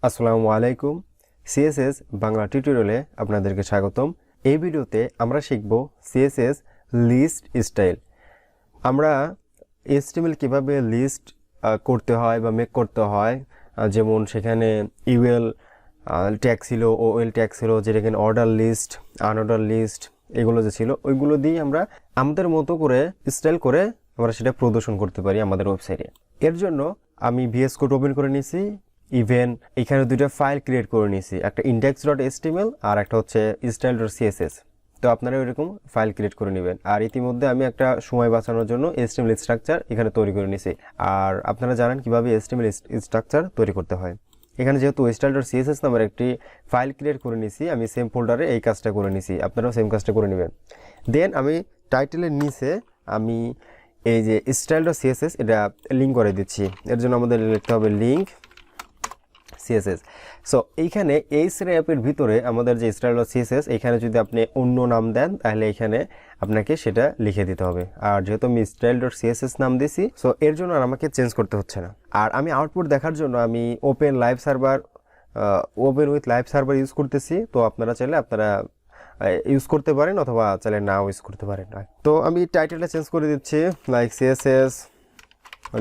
আসসালামু আলাইকুম। CSS বাংলা টিউটোরিয়ালে আপনাদেরকে স্বাগতম। এই ভিডিওতে আমরা শিখব CSS লিস্ট স্টাইল। আমরা HTML কিভাবে লিস্ট করতে হয় বা মেক করতে হয়, যেমন সেখানে ইউএল ট্যাগ ছিল, ওএল ট্যাগ ছিল, যেটা এখানে অর্ডার লিস্ট, আনঅর্ডার লিস্ট, এগুলো যে ছিল ওইগুলো দিয়ে আমরা আমাদের মতো করে স্টাইল করে আমরা সেটা প্রদর্শন করতে পারি আমাদের ওয়েবসাইটে। এর জন্য আমি VS কোড ওপেন করে নিয়েছি। ইভেন এখানে দুইটা ফাইল ক্রিয়েট করে নিয়েছি, একটা index.html আর একটা হচ্ছে style.css। তো আপনারা এরকম ফাইল ক্রিয়েট করে নেবেন। আর ইতিমধ্যে আমি একটা সময় বাঁচানোর জন্য HTML স্ট্রাকচার এখানে তৈরি করে নিয়েছি। আর আপনারা জানেন কিভাবে HTML স্ট্রাকচার তৈরি করতে হয়। এখানে যেহেতু style.css নামের একটি ফাইল ক্রিয়েট করে নিয়েছি, আমি সেম ফোল্ডারে এই কাজটা করে নিয়েছি, আপনারাও সেম কাজটা করে নেবেন। দেন আমি টাইটেলের নিচে আমি এই যে style.css এটা লিঙ্ক করে দিচ্ছি। এর জন্য আমাদের লিখতে হবে লিঙ্ক CSS। সো এইখানে এই স্র্যাপের ভিতরে আমাদের যে style.css, এখানে যদি আপনি অন্য নাম দেন তাহলে এখানে আপনাকে সেটা লিখে দিতে হবে। আর যেহেতু আমি style.css নাম দিয়েছি, সো এর জন্য আর আমাকে চেঞ্জ করতে হচ্ছে না। আর আমি আউটপুট দেখার জন্য আমি open with live server use করতেছি। তো আপনারা চাইলে আপনারা ইউজ করতে পারেন অথবা চাইলে নাও ইউজ করতে পারেন। তো আমি টাইটেলটা চেঞ্জ করে দিচ্ছি, লাইক CSS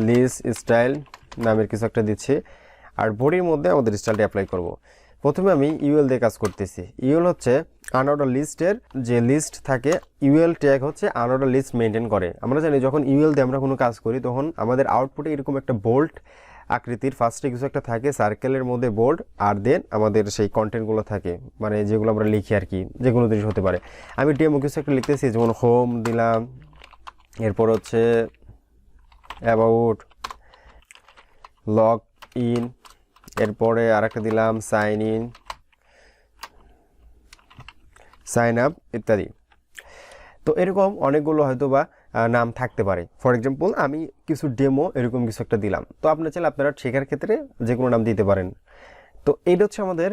লিস্ট স্টাইল নামের কিছু একটা দিচ্ছি। আর বডির মধ্যে আমাদের স্টাইলটা অ্যাপ্লাই করব। প্রথমে আমি ইউএল দিয়ে কাজ করতেছি। ইউএল হচ্ছে আনঅর্ডার লিস্টের যে লিস্ট থাকে, ইউএল ট্যাগ হচ্ছে আনঅর্ডার লিস্ট মেনটেন করে। আমরা জানি যখন ইউএল দিয়ে আমরা কোনো কাজ করি তখন আমাদের আউটপুটে এরকম একটা বোল্ট আকৃতির ফার্স্টে কিছু একটা থাকে, সার্কেলের মধ্যে বোল্ড, আর দেন আমাদের সেই কন্টেন্টগুলো থাকে, মানে যেগুলো আমরা লিখি আর কি, যে কোনো জিনিস হতে পারে। আমি ডেমো কিছু একটা লিখতেছি, যেমন হোম দিলাম, এরপর হচ্ছে অ্যাবাউট, লগ ইন, এরপরে আরেকটা দিলাম সাইন ইন, সাইন আপ ইত্যাদি। তো এরকম অনেকগুলো হয়তো বা নাম থাকতে পারে। ফর এক্সাম্পল আমি কিছু ডেমো এরকম কিছু একটা দিলাম। তো আপনার চাইলে আপনারা শেখার ক্ষেত্রে যে কোনো নাম দিতে পারেন। তো এইটা হচ্ছে আমাদের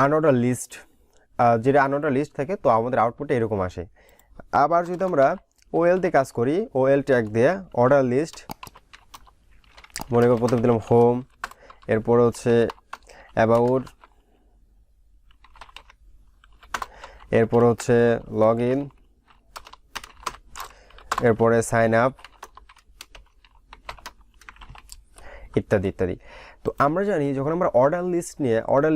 আনঅর্ডার লিস্ট। যেটা আনঅর্ডার লিস্ট থাকে তো আমাদের আউটপুটে এরকম আসে। আবার যদি আমরা ওএল দিয়ে কাজ করি, ওএল ট্যাগ দিয়ে অর্ডার লিস্ট, মনে করি প্রথমে দিলাম হোম, এরপর হচ্ছে অ্যাবাউট, এরপর হচ্ছে লগ ইন, এরপরে সাইন আপ ইত্যাদি ইত্যাদি। তো আমরা জানি যখন আমরা অর্ডার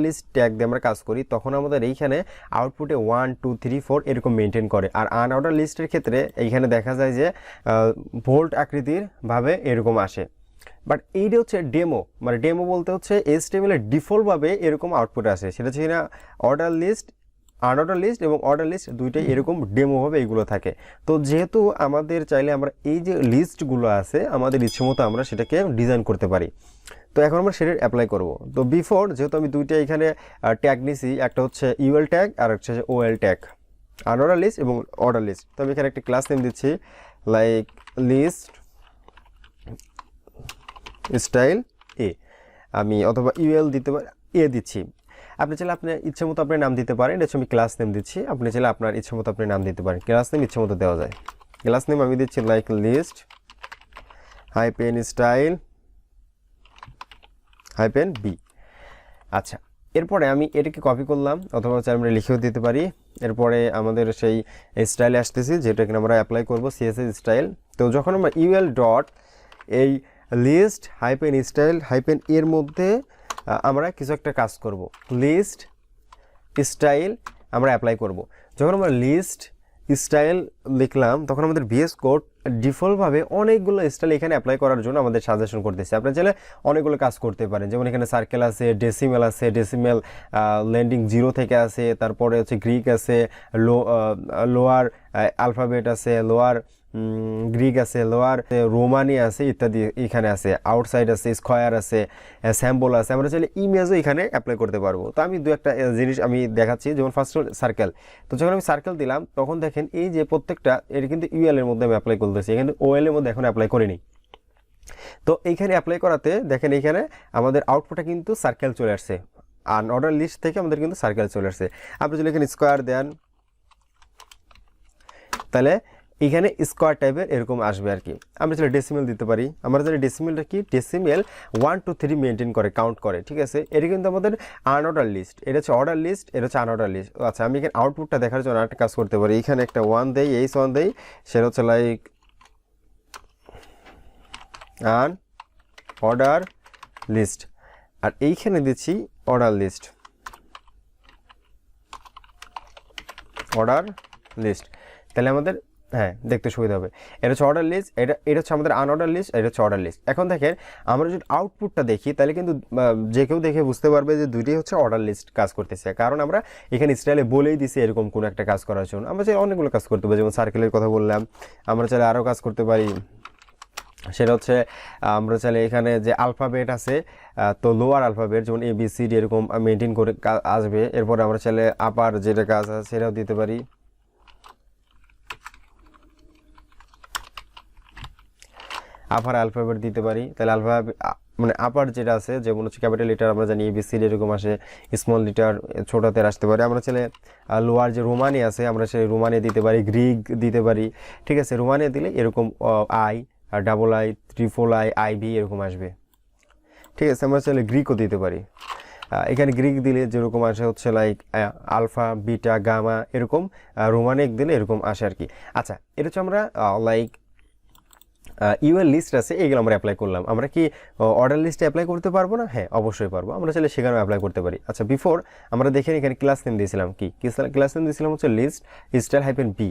লিস্ট ট্যাগ দিয়ে আমরা কাজ করি তখন আমাদের এইখানে আউটপুটে 1 2 3 4 এরকম মেনটেন করে। আর আনঅর্ডার লিস্টের ক্ষেত্রে এইখানে দেখা যায় যে ভোল্ট আকৃতির ভাবে এরকম আসে। বাট এইটা হচ্ছে ডেমো, মানে ডেমো বলতে হচ্ছে HTML এর ডিফল্টভাবে এরকম আউটপুট আসে। সেটা হচ্ছে না অর্ডার লিস্ট, আনঅর্ডার লিস্ট এবং অর্ডার লিস্ট দুইটাই এরকম ডেমোভাবে এইগুলো থাকে। তো যেহেতু আমাদের চাইলে আমরা এই যে লিস্টগুলো আছে আমাদের ইচ্ছে মতো আমরা সেটাকে ডিজাইন করতে পারি। তো এখন আমরা সেটা অ্যাপ্লাই করব। তো বিফোর যেহেতু আমি দুইটা এখানে ট্যাগ নিছি, একটা হচ্ছে ইউএল ট্যাগ আর একটা হচ্ছে ওএল ট্যাগ, আনঅর্ডার লিস্ট এবং অর্ডার লিস্ট। তো আমি এখানে একটা ক্লাস নেম দিচ্ছি, লাইক লিস্ট স্টাইল এ, আমি অথবা ইউএল দিতে পারি, এ দিচ্ছি। আপনি চাইলে আপনার ইচ্ছে মতো আপনি নাম দিতে পারেন। এটা হচ্ছে আমি ক্লাস নেম দিচ্ছি, আপনি চাইলে আপনার ইচ্ছে মতো আপনি নাম দিতে পারেন। ক্লাস নেম ইচ্ছে মতো দেওয়া যায়। ক্লাস নেম আমি দিচ্ছি like list hyphen style hyphen B. আচ্ছা, এরপরে আমি এটাকে কপি করলাম অথবা আমরা লিখেও দিতে পারি। এরপরে আমাদের সেই স্টাইলে আসতেছি, যেটাকে আমরা অ্যাপ্লাই করব CSS স্টাইল। তো যখন আমরা ইউএল ডট এই লিস্ট হাইপেন স্টাইল হাইপেন এর মধ্যে আমরা কিছু একটা কাজ করব, লিস্ট স্টাইল আমরা অ্যাপ্লাই করব। যখন আমরা লিস্ট স্টাইল লিখলাম তখন আমাদের VS কোড ডিফল্টভাবে অনেকগুলো স্টাইল এখানে অ্যাপ্লাই করার জন্য আমাদের সাজেশন করতেছে। আপনারা চাইলে অনেকগুলো কাজ করতে পারেন, যেমন এখানে সার্কেল আছে, ডেসিমেল আছে, ডেসিমেল ল্যান্ডিং 0 থেকে আছে, তারপরে হচ্ছে গ্রিক আছে, লোয়ার অ্যালফাবেট আছে, লোয়ার গ্রিক আছে, লোয়ার রোমানি আছে ইত্যাদি এখানে আছে, আউটসাইড আছে, স্কোয়ার আছে, স্যাম্বল আছে। আমরা চাইলে ইমেজও এখানে অ্যাপ্লাই করতে পারবো। তো আমি দু একটা জিনিস আমি দেখাচ্ছি, যেমন ফার্স্ট সার্কেল। তো যখন আমি সার্কেল দিলাম তখন দেখেন এই যে প্রত্যেকটা এটা কিন্তু ইউএল এর মধ্যে আমি অ্যাপ্লাই করতেছি, এখানে ওএল এর মধ্যে এখন অ্যাপ্লাই করিনি। তো এইখানে অ্যাপ্লাই করাতে দেখেন এইখানে আমাদের আউটপুটটা কিন্তু সার্কেল চলে আসছে, আনঅর্ডার লিস্ট থেকে আমাদের কিন্তু সার্কেল চলে আসছে। আপনি যদি এখানে স্কোয়ার দেন তাহলে এখানে স্কোয়ার টাইপের এরকম আসবে আর কি। আমরা চাইলে ডেসিমেল দিতে পারি। আমরা জানি ডেসিমেলটা কি, ডেসিমেল 1 2 3 মেনটেন করে, কাউন্ট করে, ঠিক আছে। এটা কিন্তু আমাদের আনঅর্ডার লিস্ট, এটা হচ্ছে অর্ডার লিস্ট, এটা হচ্ছে আনঅর্ডার লিস্ট। আচ্ছা, আমি এখানে আউটপুটটা দেখার জন্য একটা কাজ করতে পারি। এখানে একটা 1 দেই, এইচ 1 দেই, সেটা হচ্ছে লাইক আন অর্ডার লিস্ট, আর এইখানে দিচ্ছি অর্ডার লিস্ট, অর্ডার লিস্ট। তাহলে আমাদের দেখতে সুবিধা হবে। এটা হচ্ছে অর্ডার লিস্ট, এটা হচ্ছে আমাদের আনঅর্ডার লিস্ট, এটা হচ্ছে অর্ডার লিস্ট। এখন দেখেন আমরা যদি আউটপুটটা দেখি তাহলে কিন্তু যে কেউ দেখে বুঝতে পারবে যে দুইটাই হচ্ছে অর্ডার লিস্ট কাজ করতেছে, কারণ আমরা এখানে স্টাইলে বলেই দিছি এরকম কোনো একটা কাজ করার জন্য। আমরা চাই অনেকগুলো কাজ করতে পারি, যেমন সার্কেলের কথা বললাম, আমরা চাইলে আরও কাজ করতে পারি। সেটা হচ্ছে আমরা চাইলে এখানে যে আলফাবেট আছে, তো লোয়ার আলফাবেট যেমন ABCD এরকম মেনটেন করে আসবে। এরপরে আমরা চাইলে আপার যেটা কাজ আছে সেটাও দিতে পারি। আপার আলফাবেট দিতে পারি, তাহলে মানে আপার যেটা আছে যেমন হচ্ছে ক্যাপিটাল লিটার আমরা জানি ABCD এরকম আসে, স্মল লিটার ছোটাতে আসতে পারে। আমরা চাইলে লোয়ার যে রোমানি আছে আমরা চাইলে রোমানি দিতে পারি, গ্রিক দিতে পারি, ঠিক আছে। রোমানি দিলে এরকম I আর double I, triple I, IB এরকম আসবে, ঠিক আছে। আমরা চাইলে গ্রিকও দিতে পারি। এখানে গ্রিক দিলে যেরকম আসে হচ্ছে লাইক আলফা, বিটা, গামা এরকম, রোমানিক দিলে এরকম আসে আর কি। আচ্ছা, এটা হচ্ছে আমরা লাইক ইউএল লিস্ট আছে, এগুলো আমরা অ্যাপ্লাই করলাম। আমরা কি অর্ডার লিস্টে অ্যাপ্লাই করতে পারবো না? হ্যাঁ, অবশ্যই পারবো। আমরা চাইলে সেখানেও অ্যাপ্লাই করতে পারি। আচ্ছা, বিফোর আমরা দেখেন এখানে ক্লাস নেম দিয়েছিলাম, কি ক্লাস নেম দিয়েছিলাম হচ্ছে list style hyphen B.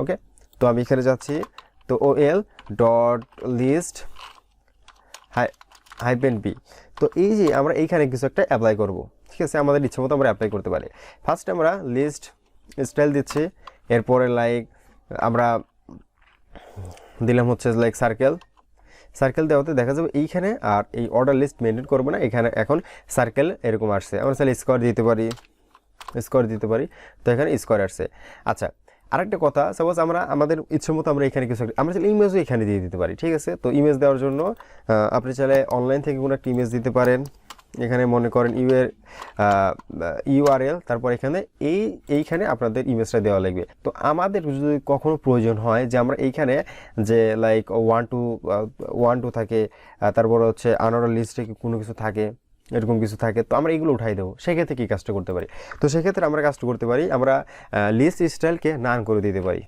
Okay, তো আমি এখানে যাচ্ছি, তো OL dot list hyphen B. তো এই যে আমরা এইখানে কিছু একটা অ্যাপ্লাই করব, ঠিক আছে। আমাদের ইচ্ছে মতো আমরা অ্যাপ্লাই করতে পারি। ফার্স্ট আমরা লিস্ট স্টাইল দিচ্ছি, এরপরে লাইক আমরা দিলাম হচ্ছে লাইক সার্কেল দেওয়াতে দেখা যাবে এইখানে আর এই অর্ডার লিস্ট মেনটেন করবো না, এখানে এখন সার্কেল এরকম আসছে। আমরা চাইলে স্কোয়ার দিতে পারি, তো এখানে স্কোয়ার আসছে। আচ্ছা, আরেকটা কথা, সাপোজ আমরা আমাদের ইচ্ছে মতো আমরা এখানে কিছু আমরা চাইলে ইমেজও এখানে দিয়ে দিতে পারি, ঠিক আছে। তো ইমেজ দেওয়ার জন্য আপনি চাইলে অনলাইন থেকে কোনো একটা ইমেজ দিতে পারেন। এখানে মনে করেন URL, তারপর এখানে এইখানে আপনাদের ইমেজটা দেওয়া লাগবে। তো আমাদের যদি কখনো প্রয়োজন হয় যে আমরা এইখানে যে লাইক 1 2 থাকে, তারপর হচ্ছে আনঅর্ডার লিস্টে কোনো কিছু থাকে, এরকম কিছু থাকে, তো আমরা এগুলো উঠাই দেবো। সেক্ষেত্রে কী কাজটা করতে পারি? তো সেক্ষেত্রে আমরা কাজটা করতে পারি, আমরা লিস্ট স্টাইলকে নান করে দিতে পারি।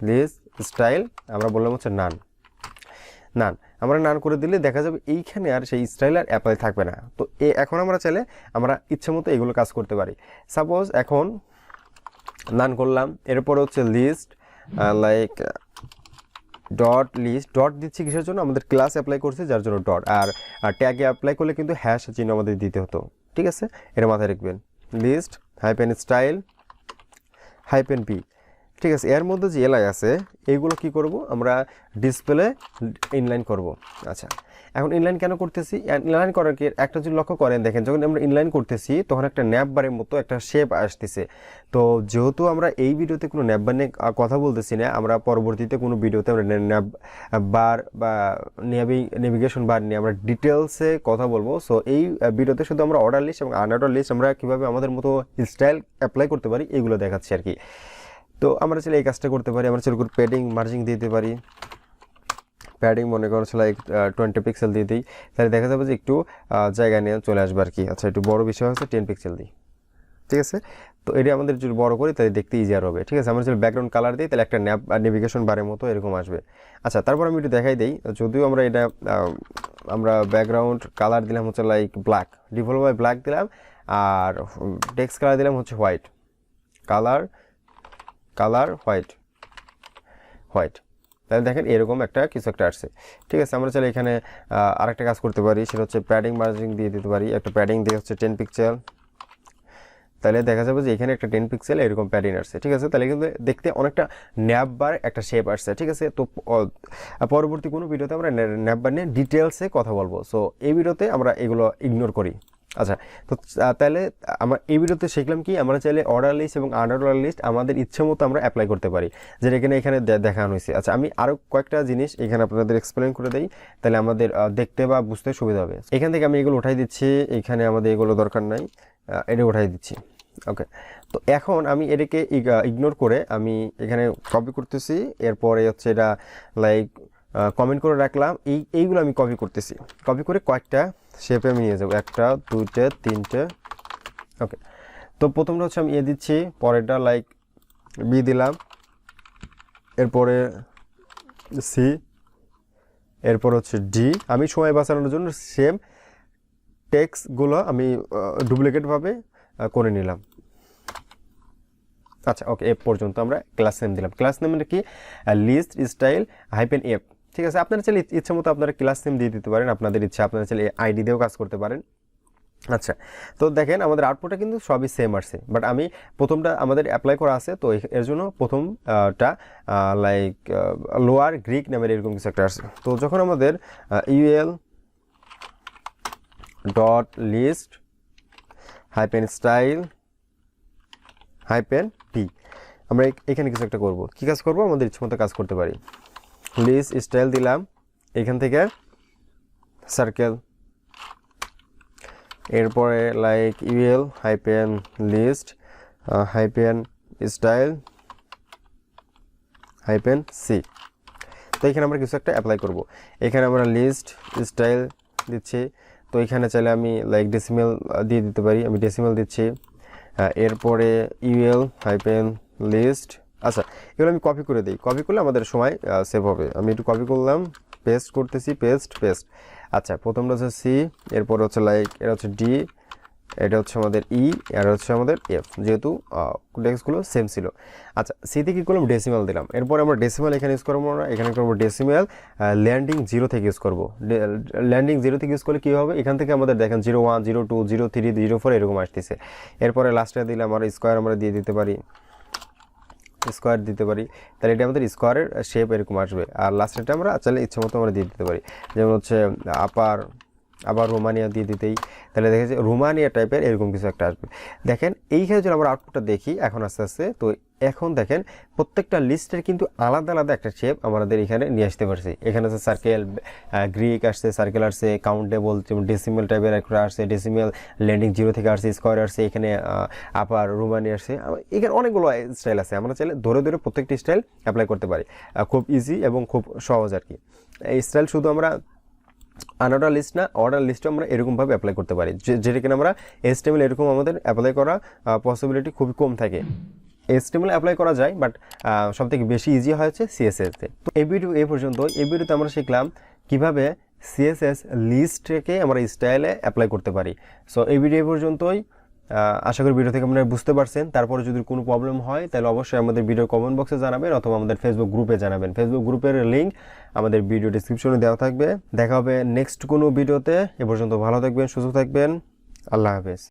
লিস্ট স্টাইল আমরা বললাম হচ্ছে নান আমরা নান করে দিলে দেখা যাবে এইখানে আর সেই স্টাইল আর অ্যাপ্লাই থাকবে না। তো এখন আমরা চাইলে আমরা ইচ্ছে মতো এগুলো কাজ করতে পারি। সাপোজ এখন নান করলাম, এরপরে হচ্ছে list like dot list, dot দিচ্ছি কিসের জন্য? আমাদের ক্লাস অ্যাপ্লাই করছে যার জন্য ডট, আর ট্যাগে অ্যাপ্লাই করলে কিন্তু হ্যাশ চিহ্ন আমাদের দিতে হতো, ঠিক আছে। এটা মাথায় রাখবেন, list hyphen style hyphen B, ঠিক আছে। এর মধ্যে যে এলআই আছে এইগুলো কি করব? আমরা ডিসপ্লে ইনলাইন করব। আচ্ছা, এখন ইনলাইন কেন করতেছি? ইনলাইন করার কি একটা যদি লক্ষ্য করেন, দেখেন যখন আমরা ইনলাইন করতেছি তখন একটা ন্যাপ বারের মতো একটা শেপ আসতেছে। তো যেহেতু আমরা এই ভিডিওতে কোনো ন্যাপ বার নিয়ে কথা বলতেছি না, আমরা পরবর্তীতে কোনো ভিডিওতে আমরা ন্যাপ বার বা নেভিগেশন বার নিয়ে আমরা ডিটেলসে কথা বলবো। সো এই ভিডিওতে শুধু আমরা অর্ডার লিস্ট এবং আনঅর্ডার লিস্ট আমরা কীভাবে আমাদের মতো স্টাইল অ্যাপ্লাই করতে পারি এগুলো দেখাচ্ছি আর কি। তো আমরা চাইলে এই কাজটা করতে পারি। আমরা চাইলে প্যাডিং মার্জিং দিতে পারি। প্যাডিং মনে করো লাইক 20 পিক্সেল দিয়ে দিই, তাহলে দেখা যাবে যে একটু জায়গা নিয়ে চলে আসবে আর কি। আচ্ছা, একটু বড় বিষয় হচ্ছে 10 পিক্সেল দিই, ঠিক আছে। তো এটা আমাদের যদি বড় করি তাহলে দেখতে ইজিয়ার হবে, ঠিক আছে। আমরা যদি ব্যাকগ্রাউন্ড কালার দিই তাহলে একটা নেভিগেশন বারের মতো এরকম আসবে। আচ্ছা, তারপর আমি একটু দেখাই দিই, যদিও আমরা এটা আমরা ব্যাকগ্রাউন্ড কালার দিলাম হচ্ছে like black, default by black দিলাম, আর টেক্সট কালার দিলাম হচ্ছে হোয়াইট, কালার হোয়াইট। তাহলে দেখেন এরকম কিছু একটা আসছে, ঠিক আছে। আমরা চাইলে এখানে আরেকটা কাজ করতে পারি, সেটা হচ্ছে প্যাডিং মার্জিং দিয়ে দিতে পারি। একটা প্যাডিং দিয়ে হচ্ছে 10 পিক্সেল, তাহলে দেখা যাবে যে এখানে একটা 10 পিক্সেল এরকম প্যাডিং আসছে, ঠিক আছে। তাহলে কিন্তু দেখতে অনেকটা ন্যাপ বার একটা শেপ আসছে, ঠিক আছে। তো পরবর্তী কোনো ভিডিওতে আমরা ন্যাপ বার নিয়ে ডিটেলসে কথা বলবো। সো এই ভিডিওতে আমরা এগুলো ইগনোর করি। আচ্ছা, তো তাহলে আমরা এই ভিডিওতে শিখলাম কি, আমরা চাইলে অর্ডার লিস্ট এবং আনঅর্ডার লিস্ট আমাদের ইচ্ছে মতো আমরা অ্যাপ্লাই করতে পারি, যেটা এখানে দেখানো হয়েছে। আচ্ছা, আমি আরও কয়েকটা জিনিস এখানে আপনাদের এক্সপ্লেন করে দিই, তাহলে আমাদের দেখতে বা বুঝতে সুবিধা হবে। এখান থেকে আমি এগুলো উঠাই দিচ্ছি, এখানে আমাদের এগুলো দরকার নাই, এটা উঠাই দিচ্ছি। ওকে, তো এখন আমি এটাকে ইগনোর করে আমি এখানে কপি করতেছি, এরপরে হচ্ছে এটা লাইক কমেন্ট করে রাখলাম, এইগুলো আমি কপি করতেছি, কপি করে কয়েকটা শেপে আমি নিয়ে যাবো, 1টা 2টে 3টে। ওকে, তো প্রথমটা হচ্ছে আমি দিচ্ছি, পরেরটা লাইক বি দিলাম, এরপরে সি, এরপর হচ্ছে ডি। আমি সময় বাঁচানোর জন্য সেম টেক্সটগুলো আমি ডুপ্লিকেটভাবে করে নিলাম। আচ্ছা, ওকে, এফ পর্যন্ত আমরা ক্লাস নেম দিলাম। ক্লাস নেমটা কি? List style hyphen F. ঠিক আছে, আপনারা চাইলে ইচ্ছা মতো আপনারা ক্লাস নেম দিয়ে দিতে পারেন, আপনাদের ইচ্ছা, আপনারা চাইলে আইডি দিয়েও কাজ করতে পারেন। আচ্ছা, তো দেখেন আমাদের আউটপুটটা কিন্তু সবই সেম আসছে, বাট আমি প্রথমটা আমাদের অ্যাপ্লাই করা আছে, তো এর জন্য প্রথমটা লাইক লোয়ার গ্রিক নামের এরকম কিছু একটা আসছে। তো যখন আমাদের UL dot list hyphen style hyphen P, আমরা এখানে কিছু একটা করব। কী কাজ করব? আমাদের ইচ্ছে মতো কাজ করতে পারি। লিস্ট স্টাইল দিলাম, এখান থেকে সার্কেল, এরপরে like UL hyphen list hyphen style hyphen C. তো এখানে আমরা কিছু একটা অ্যাপ্লাই করব। এখানে আমরা লিস্ট স্টাইল দিচ্ছি, তো এখানে চাইলে আমি লাইক ডেসিমেল দিয়ে দিতে পারি, আমি ডেসিমেল দিচ্ছি। এরপরে ইউএল হাইপেন লিস্ট, আচ্ছা এগুলো আমি কপি করে দিই, কপি করলে আমাদের সময় সেভ হবে। আমি একটু কপি করলাম, পেস্ট করতেছি, পেস্ট। আচ্ছা, প্রথমটা হচ্ছে সি, এরপর হচ্ছে লাইক এটা হচ্ছে ডি, এটা হচ্ছে আমাদের ই, আর হচ্ছে আমাদের এফ, যেহেতু টেক্সটগুলো সেম ছিল। আচ্ছা, সিতে কী করলাম? ডেসিমাল দিলাম। এরপর আমরা ডেসিমাল এখানে ইউজ করবো না, এখানে করবো ডেসিমাল ল্যান্ডিং 0 থেকে ইউজ করবো। ল্যান্ডিং 0 থেকে ইউজ করলে কী হবে? এখান থেকে আমাদের দেখেন 01 02 03 04 এরকম আসতেছে। এরপরে লাস্টে দিলে আমরা স্কোয়ার আমরা দিয়ে দিতে পারি, স্কোয়ার দিতে পারি, তাহলে এটা আমাদের স্কোয়ারের শেপ এরকম আসবে। আর লাস্টেরটা আমরা চাইলে ইচ্ছে মতো আমরা দিয়ে দিতে পারি, যেমন হচ্ছে আবার রোমানিয়া দিয়ে দিতেই, তাহলে দেখা যাচ্ছে রোমানিয়া টাইপের এরকম কিছু একটা আসবে। দেখেন এইখানে যদি আমরা আউটপুটটা দেখি এখন আস্তে আস্তে, তো এখন দেখেন প্রত্যেকটা লিস্টের কিন্তু আলাদা আলাদা একটা শেপ আমাদের এখানে নিয়ে আসতে পারছি। এখানে আছে সার্কেল, গ্রিক আসছে, সার্কেল আসছে, কাউন্টেবল যেমন ডেসিমেল টাইপের একটা আসছে, ডেসিমেল ল্যান্ডিং 0 থেকে আসছে, স্কোয়ার আসছে, এখানে আপার রোমানিয়া আসছে, এখানে অনেকগুলো স্টাইল আছে। আমরা চাইলে ধরে ধরে প্রত্যেকটি স্টাইল অ্যাপ্লাই করতে পারি, খুব ইজি এবং খুব সহজ আর কি। এই স্টাইল শুধু আমরা আনঅর্ডার লিস্ট না, অর্ডার লিস্টও আমরা এরকমভাবে অ্যাপ্লাই করতে পারি, যেটা কিনা আমরা HTML এরকম আমাদের অ্যাপ্লাই করা পসিবিলিটি খুবই কম থাকে। HTML অ্যাপ্লাই করা যায়, বাট সবথেকে বেশি ইজি হয়েছে CSS-তে। তো এই ভিডিও এই পর্যন্ত। এই ভিডিওতে আমরা শিখলাম কীভাবে CSS লিস্টকে আমরা স্টাইলে অ্যাপ্লাই করতে পারি। সো এই ভিডিও এই পর্যন্তই। আশা করি ভিডিও থেকে আপনারা বুঝতে পারছেন। তারপরে যদি কোনো প্রবলেম হয় তাহলে অবশ্যই আমাদের ভিডিও কমেন্ট বক্সে জানাবেন, অথবা আমাদের ফেসবুক গ্রুপে জানাবেন। ফেসবুক গ্রুপের লিঙ্ক আমাদের ভিডিও ডিসক্রিপশনে দেওয়া থাকবে। দেখা হবে নেক্সট কোনো ভিডিওতে। এ পর্যন্ত ভালো থাকবেন, সুস্থ থাকবেন। আল্লাহ হাফেজ।